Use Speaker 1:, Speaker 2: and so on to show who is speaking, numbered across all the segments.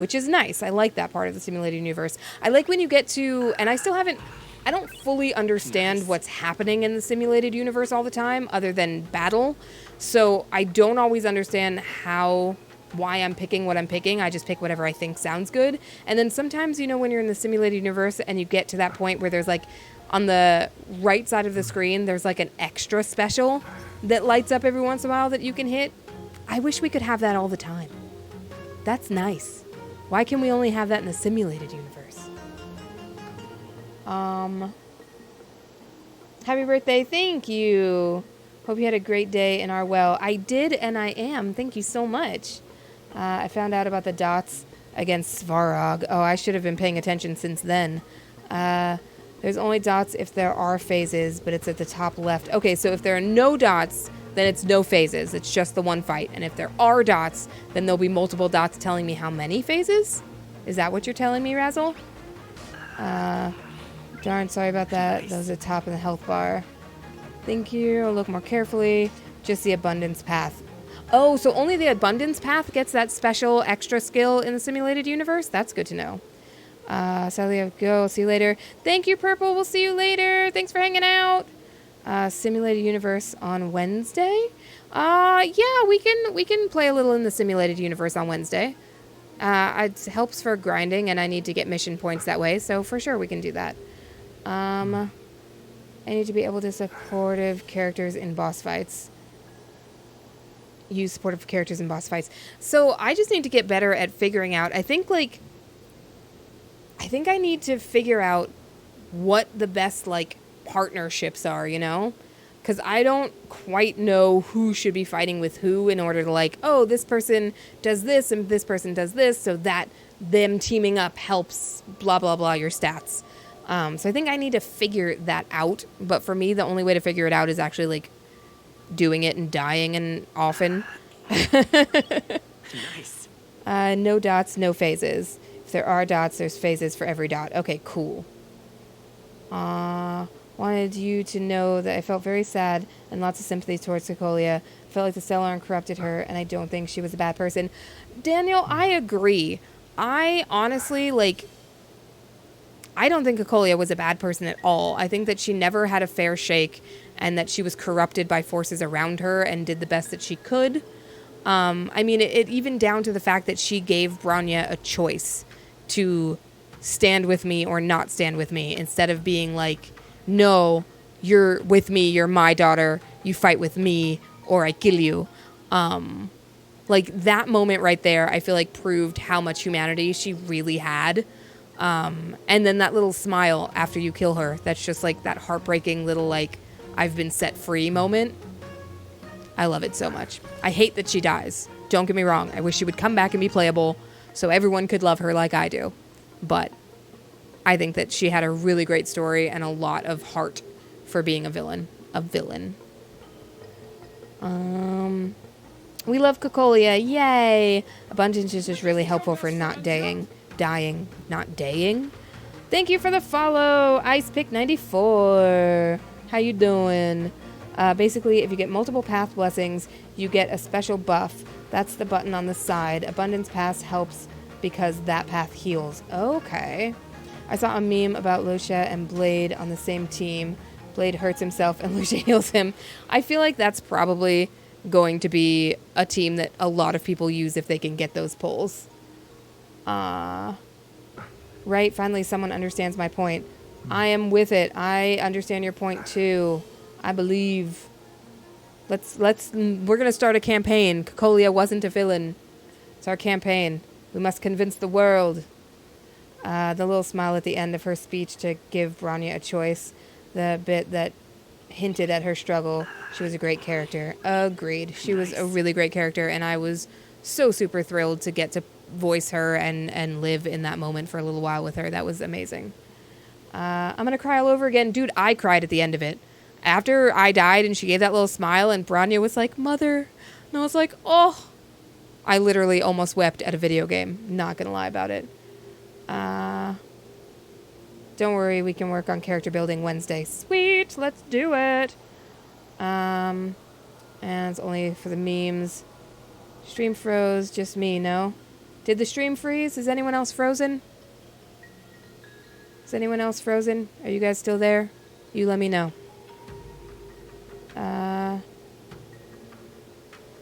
Speaker 1: which is nice. I like that part of the simulated universe. I like when you get to, and I don't fully understand what's happening in the simulated universe all the time other than battle. So I don't always understand why I'm picking what I'm picking. I just pick whatever I think sounds good. And then sometimes, when you're in the simulated universe and you get to that point where there's like on the right side of the screen, there's like an extra special that lights up every once in a while that you can hit. I wish we could have that all the time. That's nice. Why can we only have that in the simulated universe? Happy birthday. Thank you. Hope you had a great day and are well. I did, and I am. Thank you so much. I found out about the dots against Svarog. Oh, I should have been paying attention since then. There's only dots if there are phases, but it's at the top left. Okay, so if there are no dots, then it's no phases. It's just the one fight. And if there are dots, then there'll be multiple dots telling me how many phases? Is that what you're telling me, Razzle? Darn, sorry about that. That was the top of the health bar. Thank you. I'll look more carefully. Just the abundance path. Oh, so only the abundance path gets that special extra skill in the simulated universe? That's good to know. Sadly, I have to go. See you later. Thank you, Purple. We'll see you later. Thanks for hanging out. Simulated universe on Wednesday. Yeah, we can play a little in the simulated universe on Wednesday. It helps for grinding, and I need to get mission points that way, so for sure we can do that. I need to be able to supportive characters in boss fights. Use supportive characters in boss fights. So I just need to get better at figuring out. I think I need to figure out what the best partnerships are, because I don't quite know who should be fighting with who in order to this person does this and this person does this, so that them teaming up helps blah blah blah your stats. So I think I need to figure that out, but for me the only way to figure it out is actually doing it and dying and often.
Speaker 2: Nice.
Speaker 1: No dots, no phases. If there are dots, there's phases for every dot. Okay, cool. Wanted you to know that I felt very sad and lots of sympathy towards Cocolia. Felt like the Stellarn corrupted her, and I don't think she was a bad person. Daniel, I agree. I honestly, I don't think Cocolia was a bad person at all. I think that she never had a fair shake and that she was corrupted by forces around her and did the best that she could. It even down to the fact that she gave Branya a choice to stand with me or not stand with me, instead of being no, you're with me, you're my daughter, you fight with me or I kill you. That moment right there, I feel proved how much humanity she really had. And then that little smile after you kill her, that's just that heartbreaking little I've been set free moment. I love it so much. I hate that she dies. Don't get me wrong. I wish she would come back and be playable so everyone could love her like I do. But I think that she had a really great story and a lot of heart for being a villain. We love Cocolia. Yay! Abundance is just really helpful for not dying. Not daying. Thank you for the follow. IcePick94. How you doing? Basically, if you get multiple path blessings, you get a special buff. That's the button on the side. Abundance Pass helps because that path heals. Okay. I saw a meme about Lucia and Blade on the same team. Blade hurts himself and Lucia heals him. I feel like that's probably going to be a team that a lot of people use if they can get those pulls. Right? Finally, someone understands my point. I am with it. I understand your point too. I believe. We're gonna start a campaign. Cocolia wasn't a villain. It's our campaign. We must convince the world. The little smile at the end of her speech to give Branya a choice. The bit that hinted at her struggle. She was a great character. Agreed. She was a really great character, and I was so super thrilled to get to voice her and live in that moment for a little while with her. That was amazing. I'm going to cry all over again. Dude, I cried at the end of it. After I died and she gave that little smile and Branya was like, Mother. And I was like, oh. I literally almost wept at a video game. Not going to lie about it. Don't worry, we can work on character building Wednesday. Sweet, let's do it. And it's only for the memes. Stream froze, just me, no? Did the stream freeze? Is anyone else frozen? Is anyone else frozen? Are you guys still there? You let me know. I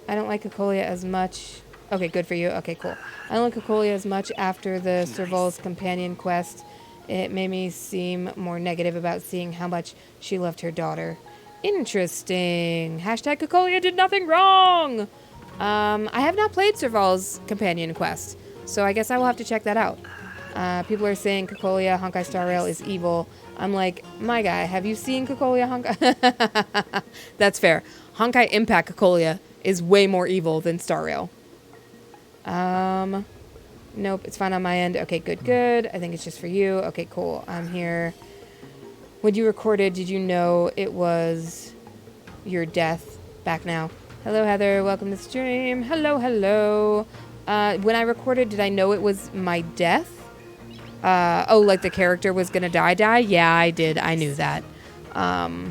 Speaker 1: don't like Cocolia as much. Okay, good for you. Okay, cool. I don't like Cocolia as much after the Serval's companion quest. It made me seem more negative about seeing how much she loved her daughter. Interesting. Hashtag Cocolia did nothing wrong. I have not played Serval's companion quest, so I guess I will have to check that out. People are saying Cocolia Honkai Star Rail is evil. I'm like, my guy, have you seen Cocolia Honkai? That's fair. Honkai Impact Cocolia is way more evil than Star Rail. Nope, it's fine on my end. Okay, good. I think it's just for you. Okay, cool. I'm here. When you recorded, did you know it was your death? Back now. Hello, Heather. Welcome to the stream. Hello. When I recorded, did I know it was my death? Oh, like the character was gonna die? Yeah, I did. I knew that. I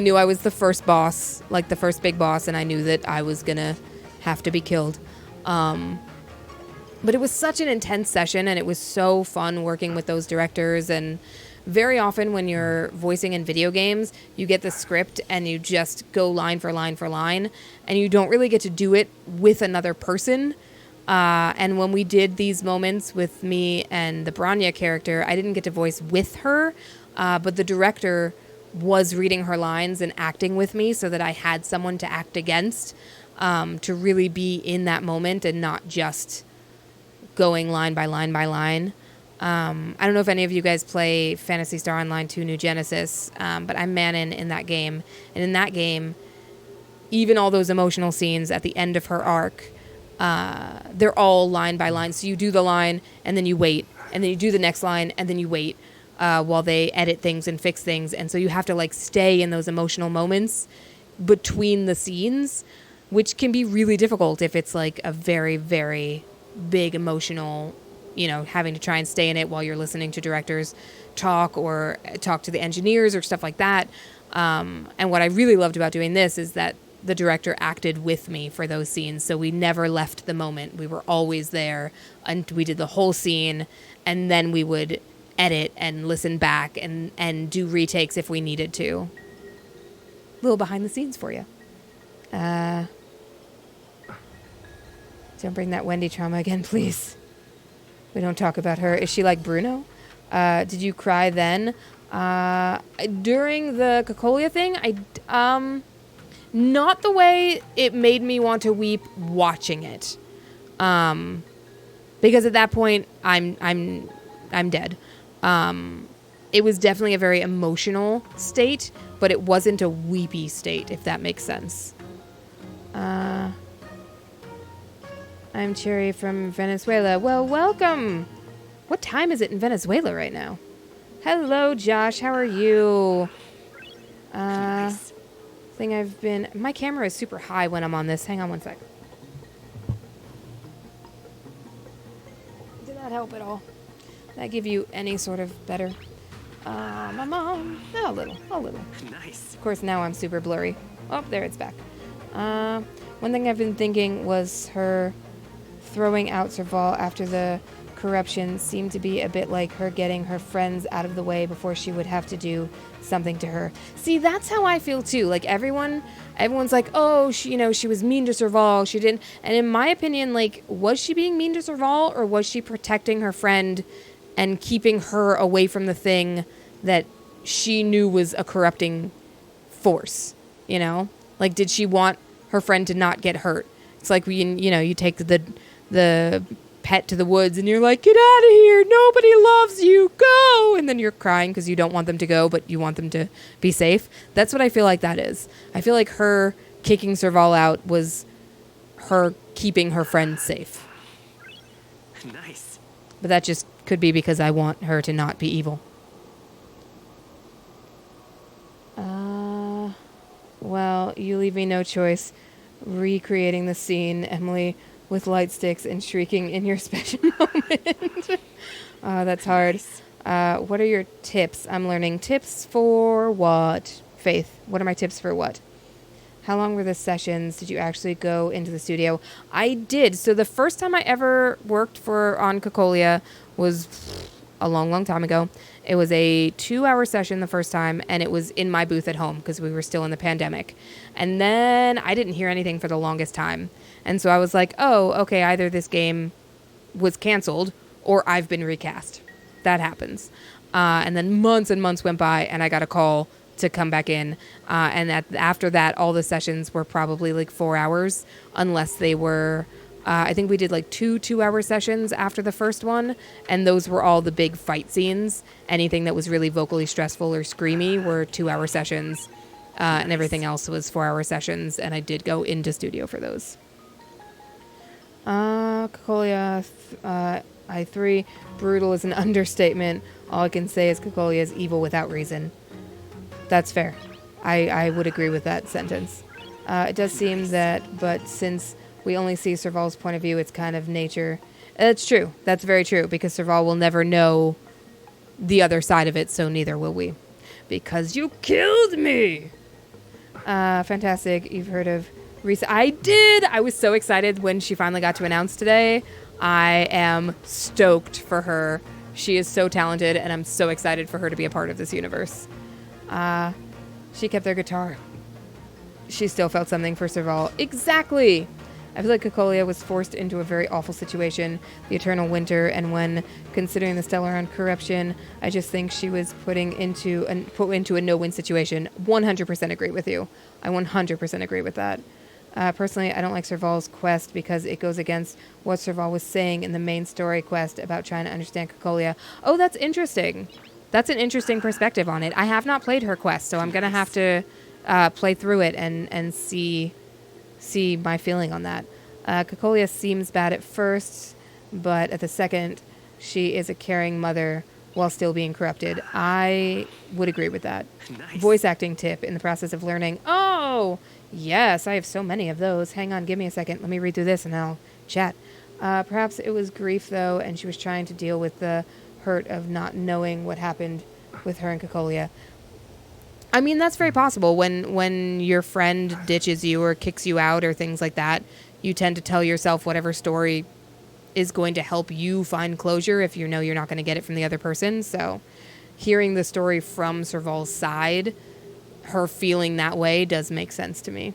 Speaker 1: knew I was the first boss, like the first big boss, and I knew that I was gonna have to be killed. But it was such an intense session, and it was so fun working with those directors. And very often when you're voicing in video games, you get the script and you just go line for line for line, and you don't really get to do it with another person. And when we did these moments with me and the Branya character, I didn't get to voice with her, but the director was reading her lines and acting with me so that I had someone to act against, to really be in that moment and not just going line by line by line. I don't know if any of you guys play Phantasy Star Online 2 New Genesis, but I'm Manon in that game. And in that game, even all those emotional scenes at the end of her arc, they're all line by line. So you do the line, and then you wait, and then you do the next line, and then you wait while they edit things and fix things. And so you have to like stay in those emotional moments between the scenes, which can be really difficult if it's like a very, very big emotional, having to try and stay in it while you're listening to directors talk or talk to the engineers or stuff like that. And what I really loved about doing this is that the director acted with me for those scenes. So we never left the moment. We were always there, and we did the whole scene, and then we would edit and listen back and do retakes if we needed to. A little behind the scenes for you. Don't bring that Wendy trauma again, please. We don't talk about her. Is she like Bruno? Did you cry then? During the Cocolia thing, not the way it made me want to weep watching it. Because at that point, I'm dead. It was definitely a very emotional state, but it wasn't a weepy state, if that makes sense. I'm Cherry from Venezuela. Well, welcome. What time is it in Venezuela right now? Hello, Josh. How are you?
Speaker 2: Nice.
Speaker 1: My camera is super high when I'm on this. Hang on one sec. Did that help at all? Did that give you any sort of better? My mom. A little.
Speaker 2: Nice.
Speaker 1: Of course, now I'm super blurry. Oh, there, it's back. One thing I've been thinking was her throwing out Serval after the corruption seemed to be a bit like her getting her friends out of the way before she would have to do something to her. See, that's how I feel too. Like everyone's like, oh, she was mean to Serval. She didn't. And in my opinion, like, was she being mean to Serval, or was she protecting her friend and keeping her away from the thing that she knew was a corrupting force? Like, did she want her friend to not get hurt? It's like you take the pet to the woods and you're like, get out of here, nobody loves you, go, and then you're crying because you don't want them to go, but you want them to be safe. That's what I feel like that is. I feel like her kicking Serval out was her keeping her friend safe.
Speaker 2: Nice.
Speaker 1: But that just could be because I want her to not be evil. Well, you leave me no choice. Recreating the scene, Emily, with light sticks and shrieking in your special moment. That's hard. What are your tips? I'm learning tips for what? Faith. What are my tips for what? How long were the sessions? Did you actually go into the studio? I did. So the first time I ever worked on Cocolia was a long, long time ago. It was a 2-hour session the first time, and it was in my booth at home because we were still in the pandemic. And then I didn't hear anything for the longest time. And so I was like, oh, okay, either this game was canceled or I've been recast. That happens. And then months and months went by, and I got a call to come back in. And after that, all the sessions were probably like 4 hours, unless they were... I think we did like 2-hour sessions after the first one, and those were all the big fight scenes. Anything that was really vocally stressful or screamy were 2-hour sessions, and everything else was 4-hour sessions, and I did go into studio for those. Cocolia, I3, brutal is an understatement. All I can say is Cocolia is evil without reason. That's fair. I would agree with that sentence. It does seem that, but since we only see Serval's point of view, it's kind of nature. That's true. That's very true, because Serval will never know the other side of it, so neither will we. Because you killed me! Fantastic. You've heard of Risa. I did! I was so excited when she finally got to announce today. I am stoked for her. She is so talented, and I'm so excited for her to be a part of this universe. She kept their guitar. She still felt something for Serval. Exactly! I feel like Cocolia was forced into a very awful situation, the eternal winter, and when considering the Stellaron corruption, I just think she was put into a no-win situation. 100% agree with you. I 100% agree with that. Personally, I don't like Serval's quest because it goes against what Serval was saying in the main story quest about trying to understand Cocolia. Oh, that's interesting. That's an interesting perspective on it. I have not played her quest, so I'm going to have to play through it and see my feeling on that. Cocolia seems bad at first, but at the second, she is a caring mother while still being corrupted. I would agree with that.
Speaker 2: Nice.
Speaker 1: Voice acting tip in the process of learning. Oh, yes, I have so many of those. Hang on, give me a second. Let me read through this and I'll chat. Perhaps it was grief, though, and she was trying to deal with the hurt of not knowing what happened with her and Cocolia. I mean, that's very possible. When your friend ditches you or kicks you out or things like that, you tend to tell yourself whatever story is going to help you find closure if you know you're not going to get it from the other person. So hearing the story from Serval's side, her feeling that way does make sense to me.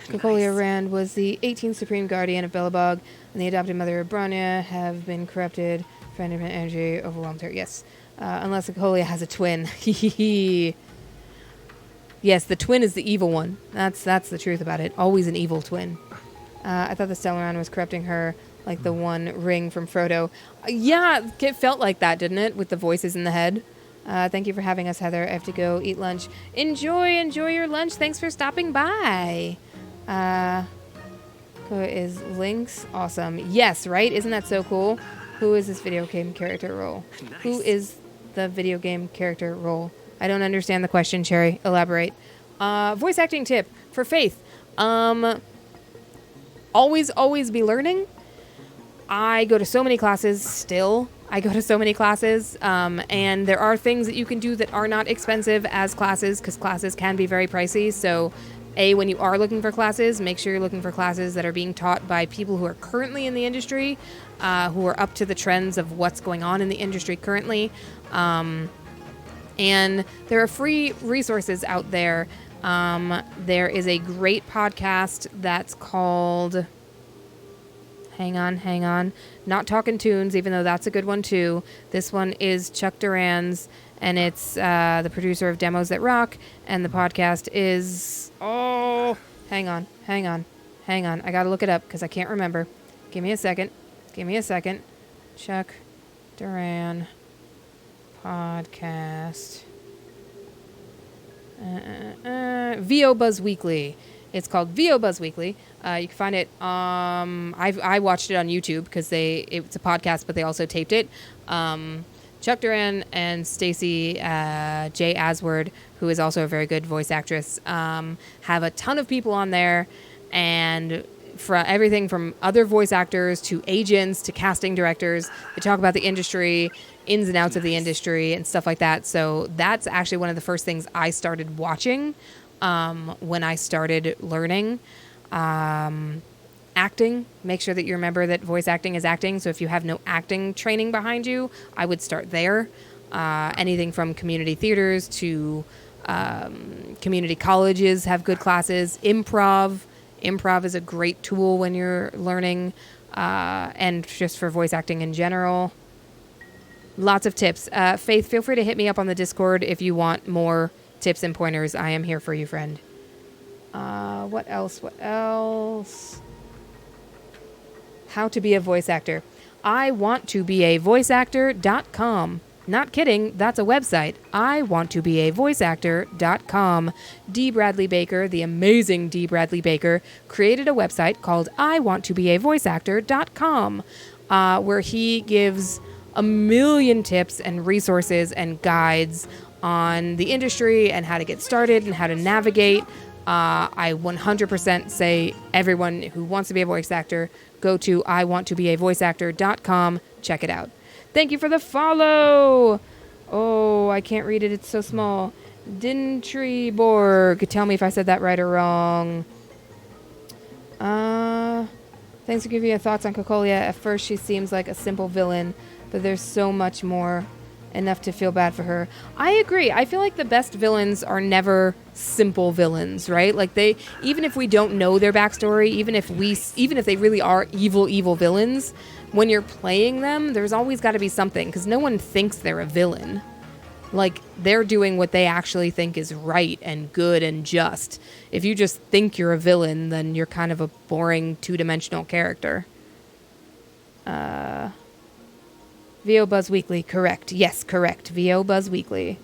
Speaker 1: Cocolia Rand was the 18th Supreme Guardian of Belobog, and the adopted mother of Bronya have been corrupted. Finding energy overwhelmed her. Yes. Unless Cocolia has a twin. Yes, the twin is the evil one. That's the truth about it. Always an evil twin. I thought the Stellaron was corrupting her like the one ring from Frodo. Yeah, it felt like that, didn't it? With the voices in the head. Thank you for having us, Heather. I have to go eat lunch. Enjoy your lunch. Thanks for stopping by. Who is Lynx? Awesome. Yes, right? Isn't that so cool? Who is this video game character role?
Speaker 2: Nice.
Speaker 1: Who is the video game character role? I don't understand the question, Cherry. Elaborate. Voice acting tip for Faith. Always be learning. I go to so many classes still. And there are things that you can do that are not expensive as classes, because classes can be very pricey. So, when you are looking for classes, make sure you're looking for classes that are being taught by people who are currently in the industry, who are up to the trends of what's going on in the industry currently. And there are free resources out there. There is a great podcast that's called... Hang on. Not Talking Tunes, even though that's a good one too. This one is Chuck Duran's, and it's the producer of Demos That Rock, and the podcast is... Oh, hang on. I gotta look it up because I can't remember. Give me a second. Chuck Duran podcast. VO Buzz Weekly. It's called VO Buzz Weekly. You can find it. I watched it on YouTube because it's a podcast, but they also taped it. Chuck Duran and Stacey J. Asward, who is also a very good voice actress, have a ton of people on there, and everything from other voice actors to agents to casting directors. They talk about the industry, ins and outs of the industry and stuff like that. So that's actually one of the first things I started watching when I started learning acting. Make sure that you remember that voice acting is acting. So if you have no acting training behind you, I would start there. Anything from community theaters to community colleges have good classes. Improv is a great tool when you're learning, and just for voice acting in general. Lots of tips. Faith, feel free to hit me up on the Discord if you want more tips and pointers. I am here for you, friend. What else? How to be a voice actor. I want to be a voiceactor.com. Not kidding, that's a website. I want to be a voiceactor.com. D. Bradley Baker, the amazing D. Bradley Baker, created a website called I want to be a voiceactor.com, where he gives a million tips and resources and guides on the industry and how to get started and how to navigate. I 100% say everyone who wants to be a voice actor, go to iwanttobeavoiceactor.com. Check it out. Thank you for the follow. Oh, I can't read it. It's so small. Dintriborg. Tell me if I said that right or wrong. Thanks for giving your thoughts on Cocolia. At first, she seems like a simple villain, but there's so much more. Enough to feel bad for her. I agree. I feel like the best villains are never simple villains, right? Like even if we don't know their backstory, even if they really are evil villains, when you're playing them, there's always got to be something, because no one thinks they're a villain. Like, they're doing what they actually think is right and good and just. If you just think you're a villain, then you're kind of a boring two-dimensional character. VO Buzz Weekly, correct. Yes, correct. VO Buzz Weekly.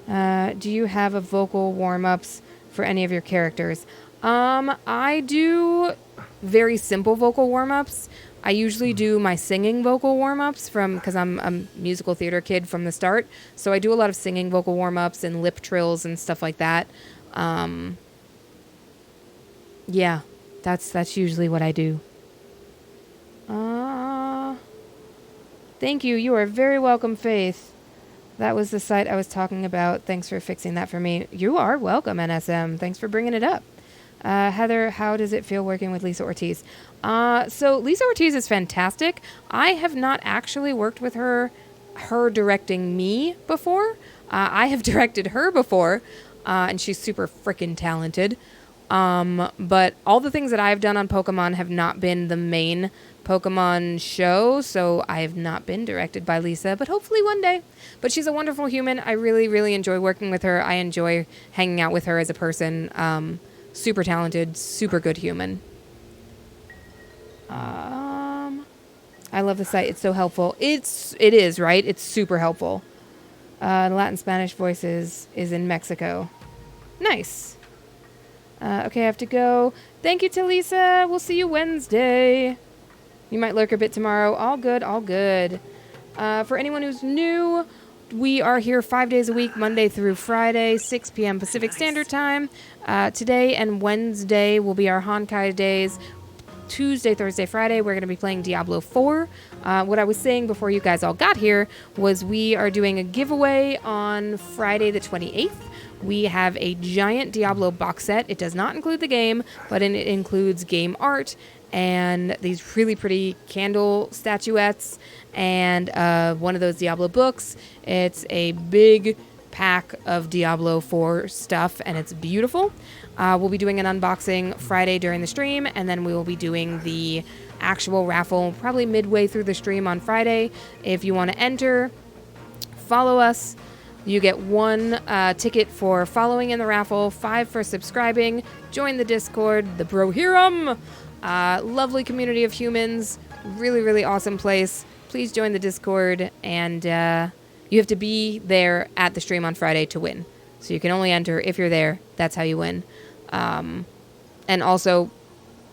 Speaker 1: Do you have a vocal warm-ups for any of your characters? I do very simple vocal warm-ups. I usually do my singing vocal warm-ups because I'm a musical theater kid from the start. So I do a lot of singing vocal warm-ups and lip trills and stuff like that. Yeah, that's usually what I do. Thank you. You are very welcome, Faith. That was the site I was talking about. Thanks for fixing that for me. You are welcome, NSM. Thanks for bringing it up. Heather, how does it feel working with Lisa Ortiz? So Lisa Ortiz is fantastic. I have not actually worked with her directing me before. I have directed her before, and she's super freaking talented. But all the things that I've done on Pokemon have not been the main Pokemon show, so I have not been directed by Lisa, but hopefully one day. But she's a wonderful human. I really, really enjoy working with her. I enjoy hanging out with her as a person. Super talented, super good human. I love the site. It's so helpful. It is, right? It's super helpful. Latin Spanish Voices is in Mexico. Nice. Okay, I have to go. Thank you to Lisa. We'll see you Wednesday. You might lurk a bit tomorrow. All good, all good. For anyone who's new, we are here 5 days a week, Monday through Friday, 6 p.m. Pacific Standard Time. Today and Wednesday will be our Honkai days. Tuesday, Thursday, Friday, we're going to be playing Diablo 4. What I was saying before you guys all got here was we are doing a giveaway on Friday the 28th. We have a giant Diablo box set. It does not include the game, but it includes game art and these really pretty candle statuettes and one of those Diablo books. It's a big pack of Diablo 4 stuff, and it's beautiful. We'll be doing an unboxing Friday during the stream, and then we will be doing the actual raffle probably midway through the stream on Friday. If you want to enter, follow us. You get 1 ticket for following in the raffle, 5 for subscribing. Join the Discord, the Brohiram. Lovely community of humans. Really, really awesome place. Please join the Discord, and you have to be there at the stream on Friday to win. So you can only enter if you're there. That's how you win. And also,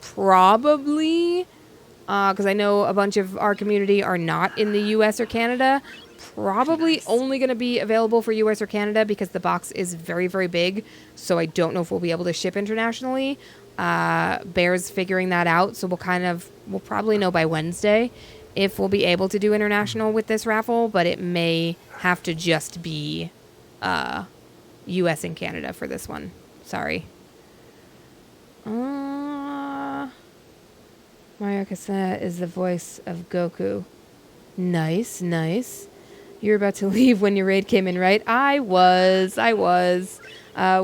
Speaker 1: probably, because I know a bunch of our community are not in the U.S. or Canada, probably only going to be available for US or Canada because the box is very, very big. So I don't know if we'll be able to ship internationally. Bear's figuring that out, so we'll probably know by Wednesday if we'll be able to do international with this raffle, but it may have to just be US and Canada for this one. Sorry. Mario Casana is the voice of Goku. Nice, nice. You were about to leave when your raid came in, right? I was.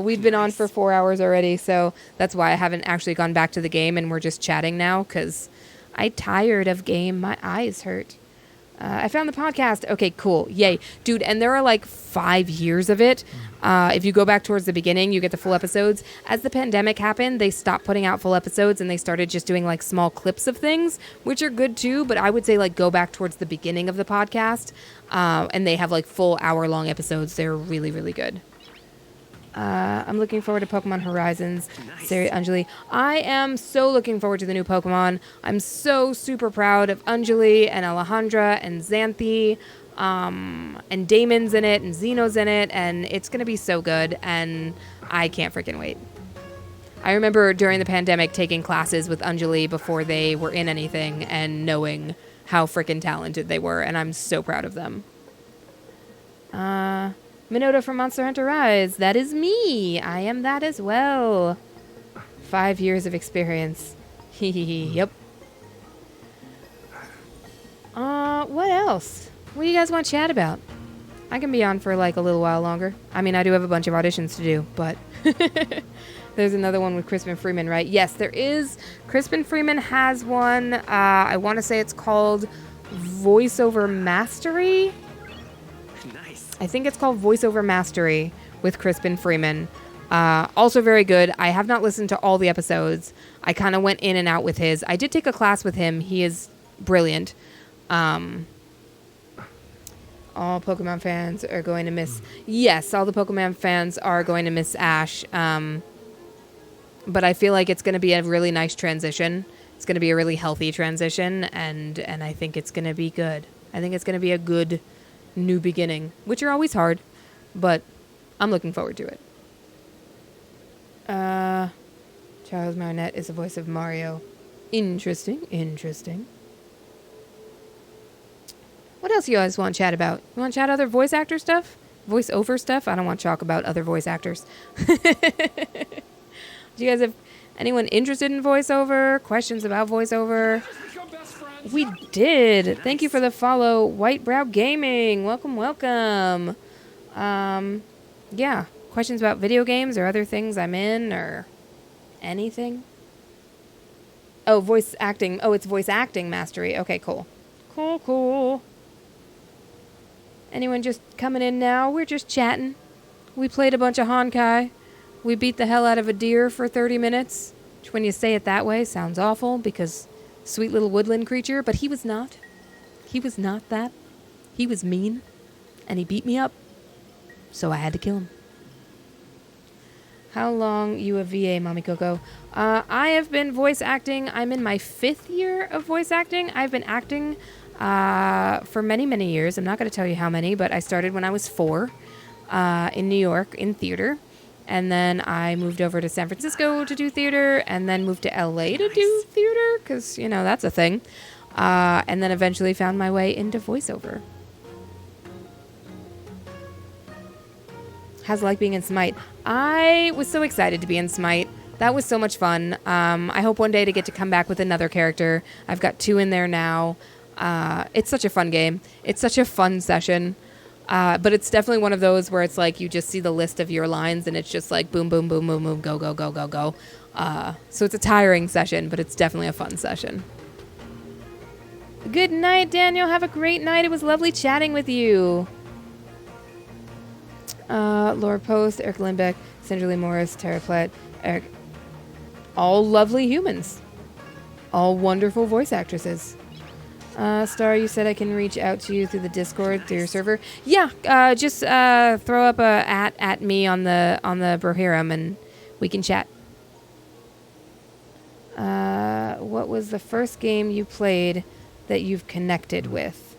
Speaker 1: We'd been on for 4 hours already, so that's why I haven't actually gone back to the game, and we're just chatting now, because I tired of game. My eyes hurt. I found the podcast. Okay, cool. Yay. Dude, and there are like 5 years of it. If you go back towards the beginning, you get the full episodes. As the pandemic happened, they stopped putting out full episodes and they started just doing like small clips of things, which are good too. But I would say like go back towards the beginning of the podcast. And they have like full hour-long episodes. They're really, really good. I'm looking forward to Pokemon Horizons.
Speaker 2: Nice.
Speaker 1: Sari, Anjali. I am so looking forward to the new Pokemon. I'm so super proud of Anjali and Alejandra and Xanthi. And Damon's in it and Xeno's in it. And it's going to be so good. And I can't freaking wait. I remember during the pandemic taking classes with Anjali before they were in anything and knowing how freaking talented they were. And I'm so proud of them. Minota from Monster Hunter Rise. That is me. I am that as well. 5 years of experience. Yep. What else? What do you guys want to chat about? I can be on for like a little while longer. I mean, I do have a bunch of auditions to do, but there's another one with Crispin Freeman, right? Yes, there is. Crispin Freeman has one. I want to say it's called Voiceover Mastery.
Speaker 2: Nice.
Speaker 1: I think it's called Voiceover Mastery with Crispin Freeman. Also very good. I have not listened to all the episodes. I kind of went in and out with his. I did take a class with him. He is brilliant. All Pokemon fans are going to miss... Yes, all the Pokemon fans are going to miss Ash. But I feel like it's going to be a really nice transition. It's going to be a really healthy transition, and I think it's going to be good. I think it's going to be a good new beginning, which are always hard, but I'm looking forward to it. Charles Martinet is the voice of Mario. Interesting. What else you guys want to chat about? You want to chat other voice actor stuff? Voice over stuff? I don't want to talk about other voice actors. Do you guys have anyone interested in voiceover? Questions about voiceover? We did. Nice. Thank you for the follow. White Brow Gaming. Welcome. Yeah. Questions about video games or other things I'm in or anything? Oh, voice acting. Oh, it's voice acting mastery. Okay, cool. Cool. Anyone just coming in now? We're just chatting. We played a bunch of Honkai. We beat the hell out of a deer for 30 minutes. Which when you say it that way sounds awful because sweet little woodland creature, but he was not. He was not that. He was mean. And he beat me up. So I had to kill him. How long you a VA, Mommy Coco? I have been voice acting. I'm in my 5th year of voice acting. I've been acting for many, many years. I'm not going to tell you how many, but I started when I was 4 in New York in theater. And then I moved over to San Francisco to do theater, and then moved to LA to do theater, because, you know, that's a thing. And then eventually found my way into voiceover. How's it like being in Smite? I was so excited to be in Smite. That was so much fun. I hope one day to get to come back with another character. I've got 2 in there now. It's such a fun game. It's such a fun session. But it's definitely one of those where it's like you just see the list of your lines and it's just like boom, boom, boom, boom, boom, go, go, go, go, go. So it's a tiring session, but it's definitely a fun session. Good night, Daniel. Have a great night. It was lovely chatting with you. Laura Post, Eric Lindbeck, Sandra Lee Morris, Tara Platt, Eric. All lovely humans. All wonderful voice actresses. Star, you said I can reach out to you through the Discord, through your server. Yeah, just throw up a at me on the Brohiram and we can chat. What was the first game you played that you've connected with?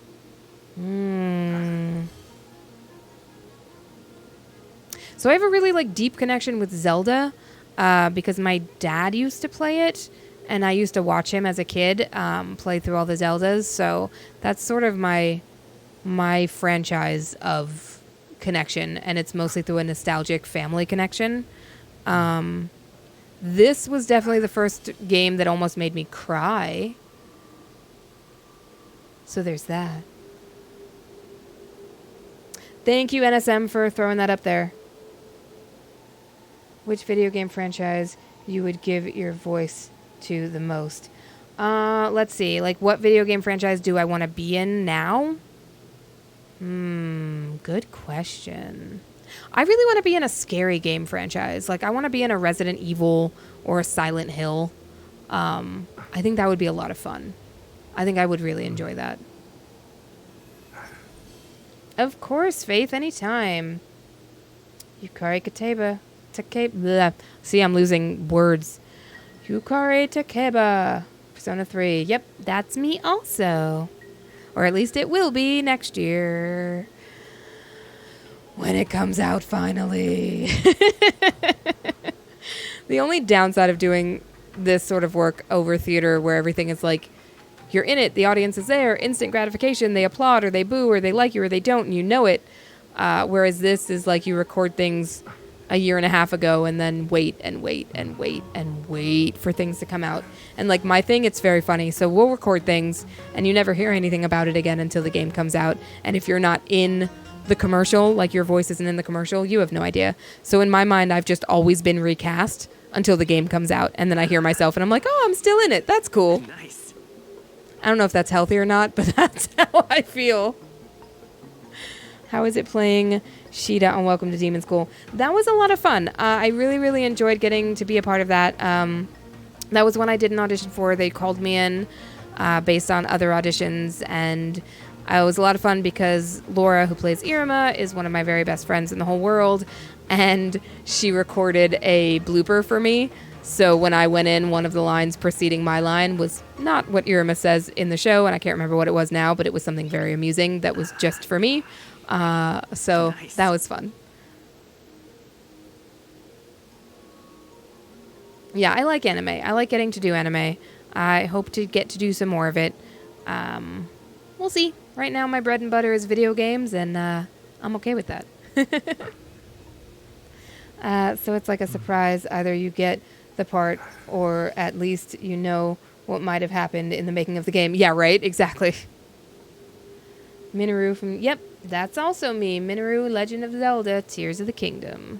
Speaker 1: So I have a really deep connection with Zelda. because my dad used to play it, and I used to watch him as a kid play through all the Zeldas. So that's sort of my franchise of connection, and it's mostly through a nostalgic family connection. This was definitely the first game that almost made me cry. So there's that. Thank you, NSM, for throwing that up there. Which video game franchise you would give your voice to the most? Let's see. Like, what video game franchise do I want to be in now? Good question. I really want to be in a scary game franchise. Like, I want to be in a Resident Evil or a Silent Hill. I think that would be a lot of fun. I think I would really enjoy that. Of course, Faith, anytime. Yukari Kateba. Takeba. See, I'm losing words. Yukari Takeba. Persona 3. Yep, that's me also. Or at least it will be next year. When it comes out finally. The only downside of doing this sort of work over theater where everything is like, you're in it, the audience is there, instant gratification, they applaud or they boo or they like you or they don't, and you know it. Whereas this is like you record things a year and a half ago and then wait and wait and wait and wait for things to come out. And like my thing, it's very funny. So we'll record things and you never hear anything about it again until the game comes out. And if you're not in the commercial, like your voice isn't in the commercial, you have no idea. So in my mind, I've just always been recast until the game comes out. And then I hear myself and I'm like, oh, I'm still in it. That's cool.
Speaker 2: Nice.
Speaker 1: I don't know if that's healthy or not, but that's how I feel. How is it playing Sheeta on Welcome to Demon School? That was a lot of fun. I really, really enjoyed getting to be a part of that. That was one I did an audition for. They called me in based on other auditions, and it was a lot of fun because Laura, who plays Irma, is one of my very best friends in the whole world, and she recorded a blooper for me. So when I went in, one of the lines preceding my line was not what Irma says in the show, and I can't remember what it was now, but it was something very amusing that was just for me. So nice. That was fun. Yeah, I like anime. I like getting to do anime. I hope to get to do some more of it. We'll see. Right now, my bread and butter is video games, and I'm okay with that. So it's like a surprise. Either you get the part, or at least you know what might have happened in the making of the game. Yeah, right? Exactly. Minoru from... Yep, that's also me. Minoru, Legend of Zelda, Tears of the Kingdom.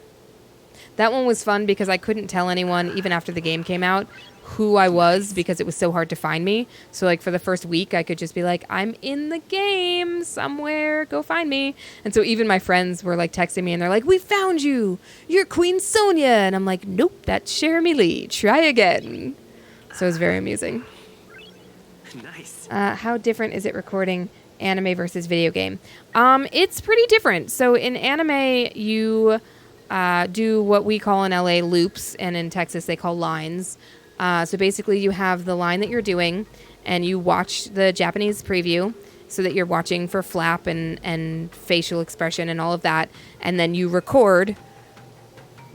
Speaker 1: That one was fun because I couldn't tell anyone, even after the game came out, who I was because it was so hard to find me. So, like, for the first week, I could just be like, I'm in the game somewhere. Go find me. And so even my friends were, like, texting me, and they're like, we found you. You're Queen Sonia. And I'm like, nope, that's Jeremy Lee. Try again. So it was very amusing.
Speaker 2: Nice.
Speaker 1: How different is it recording anime versus video game? It's pretty different. So in anime, you do what we call in LA loops, and in Texas they call lines. So basically you have the line that you're doing, and you watch the Japanese preview so that you're watching for flap and facial expression and all of that, and then you record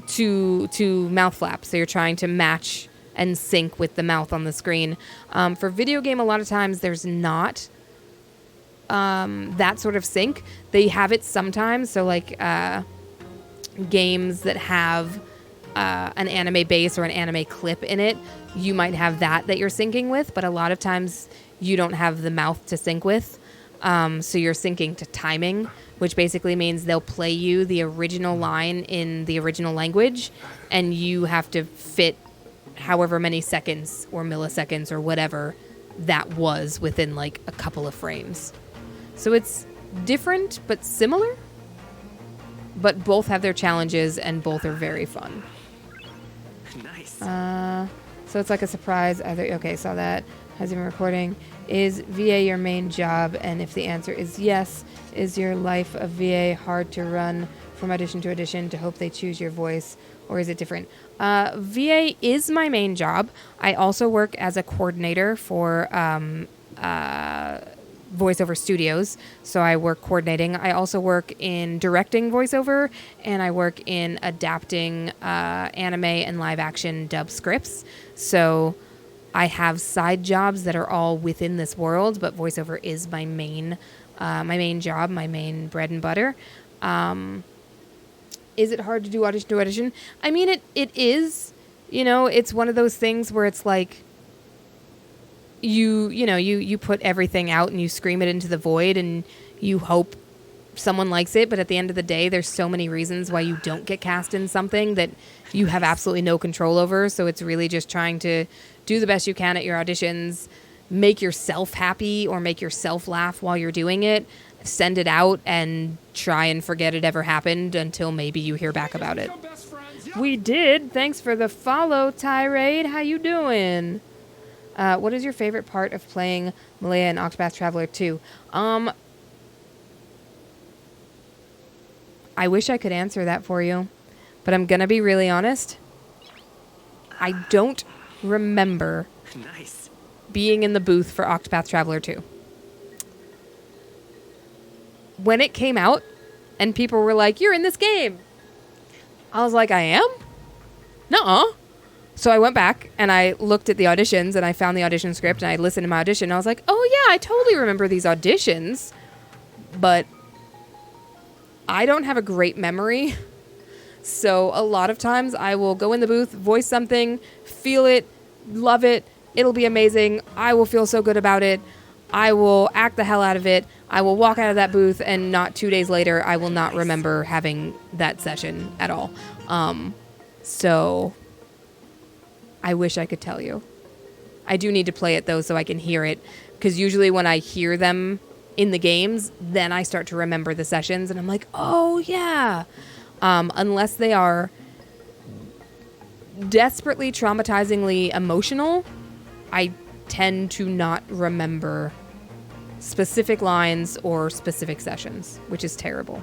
Speaker 1: to mouth flap. So you're trying to match and sync with the mouth on the screen. For video game, a lot of times there's not that sort of sync. They have it sometimes. So like games that have an anime base or an anime clip in it, you might have that you're syncing with, but a lot of times you don't have the mouth to sync with. So you're syncing to timing, which basically means they'll play you the original line in the original language, and you have to fit however many seconds or milliseconds or whatever that was within like a couple of frames. So it's different but similar, but both have their challenges and both are very fun.
Speaker 2: Nice.
Speaker 1: So it's like a surprise. Either okay, saw that. Has he been recording? Is VA your main job? And if the answer is yes, is your life of VA hard to run from audition to audition to hope they choose your voice, or is it different? VA is my main job. I also work as a coordinator for voiceover studios, so I work coordinating. I also work in directing voiceover, and I work in adapting anime and live action dub scripts. So I have side jobs that are all within this world, but voiceover is my main job, my main bread and butter. Is it hard to do audition to audition? I mean, it is. You know, it's one of those things where it's like you put everything out and you scream it into the void and you hope someone likes it, but at the end of the day, there's so many reasons why you don't get cast in something that you have absolutely no control over. So it's really just trying to do the best you can at your auditions, make yourself happy or make yourself laugh while you're doing it, send it out, and try and forget it ever happened until maybe you hear back about it. We did. Thanks for the follow, Tirade. How you doing? What is your favorite part of playing Malaya and Octopath Traveler 2? I wish I could answer that for you, but I'm going to be really honest. I don't remember being in the booth for Octopath Traveler 2. When it came out and people were like, "You're in this game," I was like, "I am? Nuh-uh." So I went back and I looked at the auditions and I found the audition script and I listened to my audition and I was like, "Oh yeah, I totally remember these auditions," but I don't have a great memory. So a lot of times I will go in the booth, voice something, feel it, love it, it'll be amazing, I will feel so good about it, I will act the hell out of it, I will walk out of that booth, and not 2 days later I will not remember having that session at all. So I wish I could tell you. I do need to play it though so I can hear it, because usually when I hear them in the games, then I start to remember the sessions and I'm like, oh yeah. Unless they are desperately traumatizingly emotional, I tend to not remember specific lines or specific sessions, which is terrible.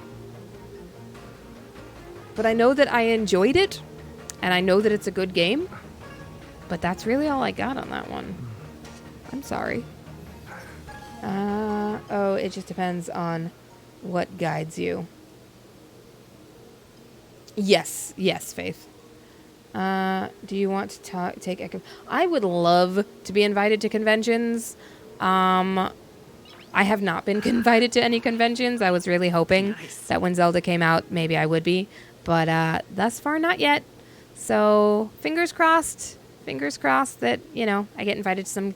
Speaker 1: But I know that I enjoyed it and I know that it's a good game, but that's really all I got on that one. I'm sorry. It just depends on what guides you. Yes, Faith. Do you want to take a... I would love to be invited to conventions. I have not been invited to any conventions. I was really hoping that when Zelda came out, maybe I would be. But thus far, not yet. So fingers crossed that, I get invited to some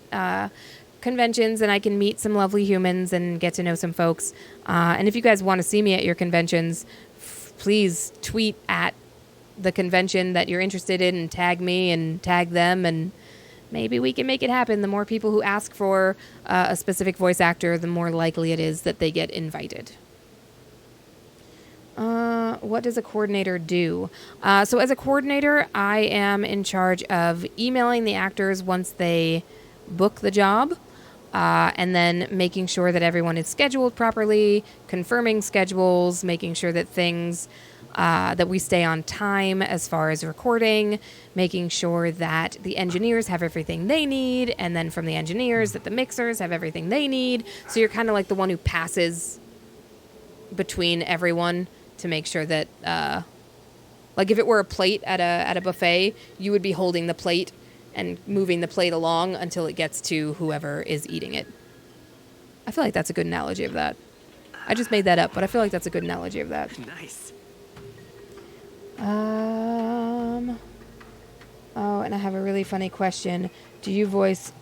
Speaker 1: conventions and I can meet some lovely humans and get to know some folks. And if you guys want to see me at your conventions, please tweet at the convention that you're interested in and tag me and tag them, and maybe we can make it happen. The more people who ask for a specific voice actor, the more likely it is that they get invited. What does a coordinator do? So as a coordinator, I am in charge of emailing the actors once they book the job, and then making sure that everyone is scheduled properly, confirming schedules, making sure that things, that we stay on time as far as recording, making sure that the engineers have everything they need, and then from the engineers that the mixers have everything they need. So you're kind of like the one who passes between everyone to make sure that, like if it were a plate at a buffet, you would be holding the plate and moving the plate along until it gets to whoever is eating it. I feel like that's a good analogy of that. I just made that up, but I feel like that's a good analogy of that.
Speaker 2: Nice.
Speaker 1: Oh, and I have a really funny question. Do you voice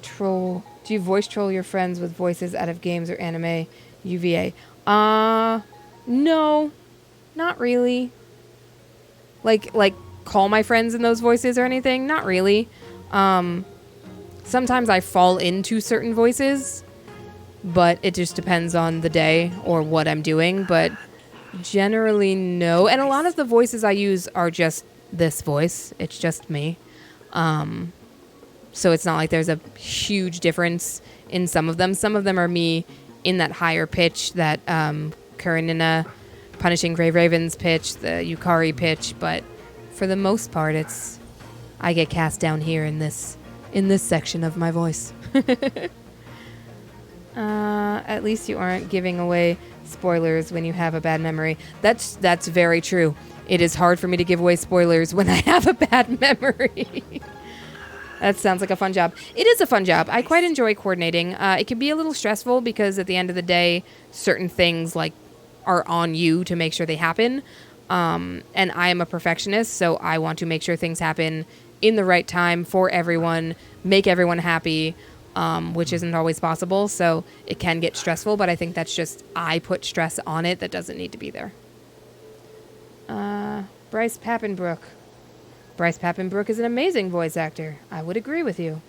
Speaker 1: troll your friends with voices out of games or anime UVA? No, not really. Like call my friends in those voices or anything? Not really. Sometimes I fall into certain voices, but it just depends on the day or what I'm doing, but generally no. And a lot of the voices I use are just this voice. It's just me. So it's not like there's a huge difference in some of them. Some of them are me in that higher pitch, that Karenina Punishing Grave Ravens pitch, the Yukari pitch, but for the most part, I get cast down here in this section of my voice. At least you aren't giving away spoilers when you have a bad memory. That's very true. It is hard for me to give away spoilers when I have a bad memory. That sounds like a fun job. It is a fun job. I quite enjoy coordinating. It can be a little stressful because at the end of the day, certain things like are on you to make sure they happen. And I am a perfectionist, so I want to make sure things happen in the right time for everyone, make everyone happy, which isn't always possible. So it can get stressful, but I think that's just I put stress on it that doesn't need to be there. Bryce Papenbrook. Bryce Papenbrook is an amazing voice actor. I would agree with you.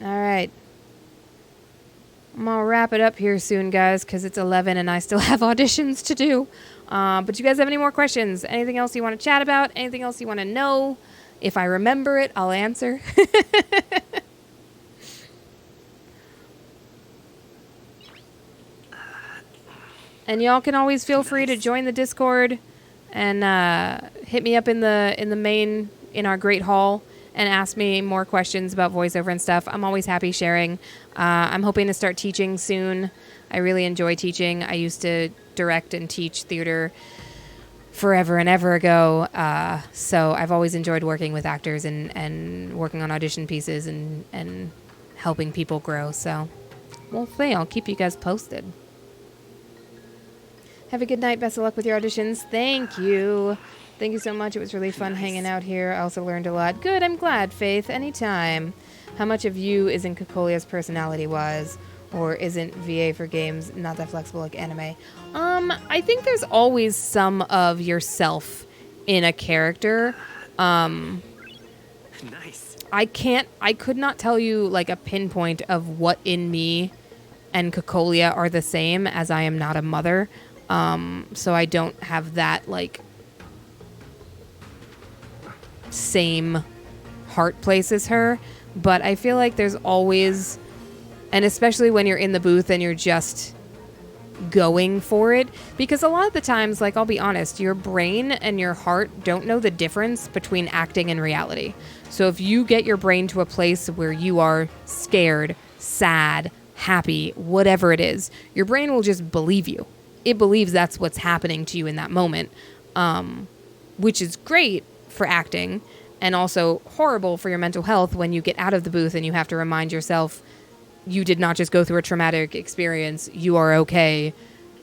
Speaker 1: All right. I'm going to wrap it up here soon, guys, because it's 11 and I still have auditions to do. But you guys have any more questions? Anything else you want to chat about? Anything else you want to know? If I remember it, I'll answer. And y'all can always feel free to join the Discord and hit me up in the main in our great hall and ask me more questions about voiceover and stuff. I'm always happy sharing. I'm hoping to start teaching soon. I really enjoy teaching. I used to direct and teach theater forever and ever ago. So I've always enjoyed working with actors and working on audition pieces and helping people grow. So we'll see. I'll keep you guys posted. Have a good night. Best of luck with your auditions. Thank you. Thank you so much. It was really fun hanging out here. I also learned a lot. Good. I'm glad, Faith. Anytime. How much of you isn't Cocolia's personality-wise? Or isn't VA for games not that flexible like anime? I think there's always some of yourself in a character.
Speaker 2: Nice.
Speaker 1: I could not tell you like a pinpoint of what in me and Cocolia are the same, as I am not a mother. So I don't have that like same heart place as her, but I feel like there's always, and especially when you're in the booth and you're just going for it, because a lot of the times, like, I'll be honest, your brain and your heart don't know the difference between acting and reality. So if you get your brain to a place where you are scared, sad, happy, whatever it is, your brain will just believe you. It believes that's what's happening to you in that moment, which is great for acting and also horrible for your mental health when you get out of the booth and you have to remind yourself you did not just go through a traumatic experience. You are okay.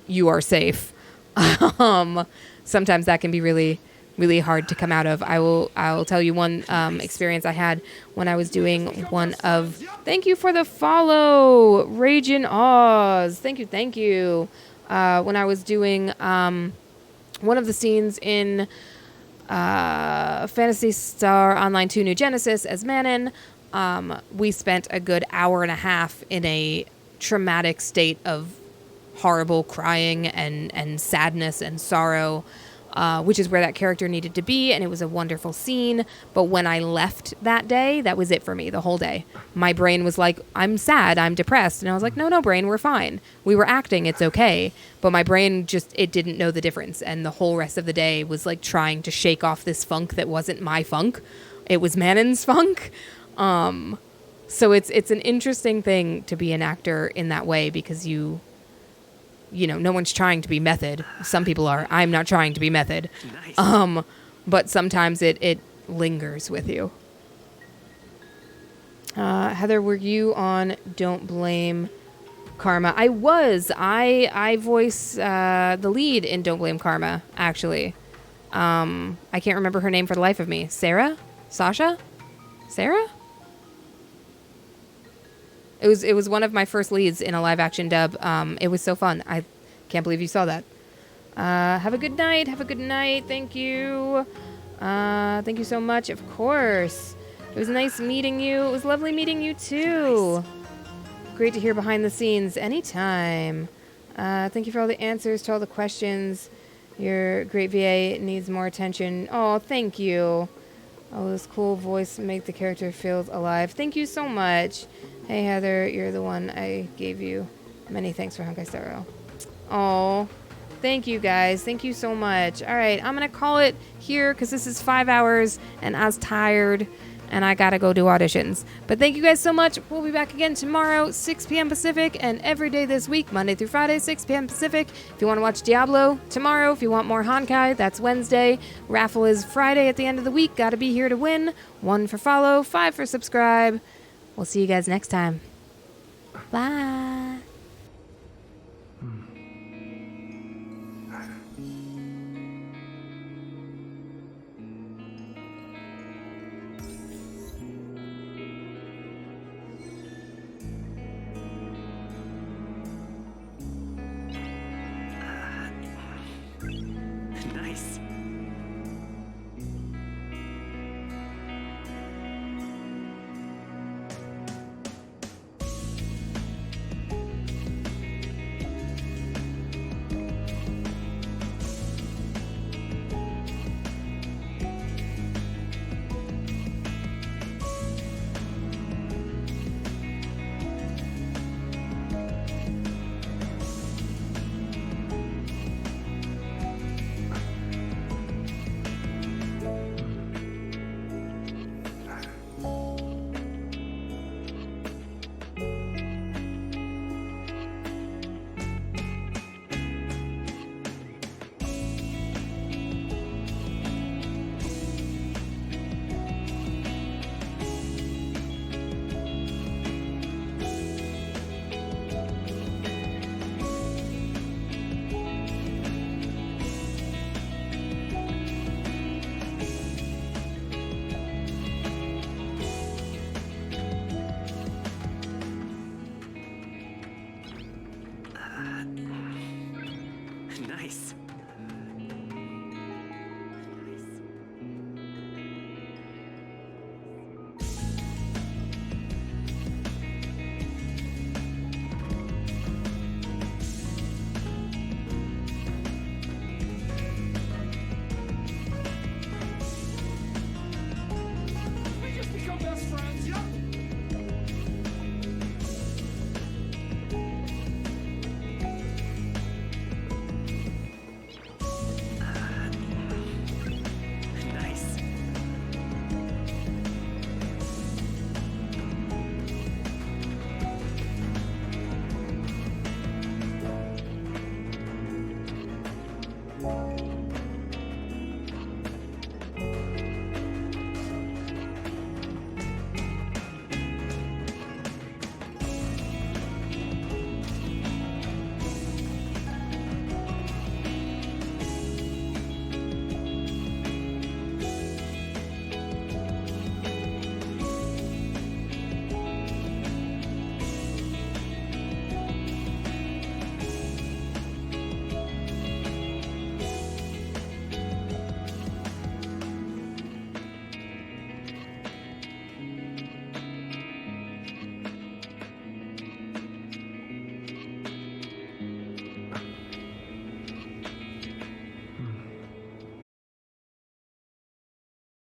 Speaker 1: You are safe. Sometimes that can be really, really hard to come out of. I'll tell you one experience I had when I was doing one of... Thank you for the follow, Ragin' Oz. Thank you. When I was doing one of the scenes in Phantasy Star Online 2 New Genesis as Manon, we spent a good hour and a half in a traumatic state of horrible crying and sadness and sorrow, which is where that character needed to be, and it was a wonderful scene. But when I left that day, that was it for me the whole day. My brain was like, I'm sad, I'm depressed. And I was like, no, brain, we're fine. We were acting, it's okay. But my brain just, it didn't know the difference. And the whole rest of the day was like trying to shake off this funk that wasn't my funk. It was Manon's funk. So it's an interesting thing to be an actor in that way, because you know, no one's trying to be method. Some people are. I'm not trying to be method.
Speaker 2: Nice.
Speaker 1: But sometimes it lingers with you. Heather, were you on Don't Blame Karma? I was. I voice the lead in Don't Blame Karma, actually. I can't remember her name for the life of me. Sarah? Sasha? Sarah? It was one of my first leads in a live action dub. It was so fun. I can't believe you saw that. Have a good night. Thank you. Thank you so much. Of course. It was nice meeting you. It was lovely meeting you too. Nice. Great to hear behind the scenes anytime. Thank you for all the answers to all the questions. Your great VA needs more attention. Oh, thank you. Oh, this cool voice make the character feel alive. Thank you so much. Hey, Heather, you're the one I gave you. Many thanks for Honkai Star Rail. Oh, thank you, guys. Thank you so much. All right, I'm going to call it here because this is 5 hours, and I was tired, and I gotta go do auditions. But thank you guys so much. We'll be back again tomorrow, 6 p.m. Pacific, and every day this week, Monday through Friday, 6 p.m. Pacific. If you want to watch Diablo tomorrow, if you want more Honkai, that's Wednesday. Raffle is Friday at the end of the week. Gotta be here to win. 1 for follow, 5 for subscribe. We'll see you guys next time. Bye.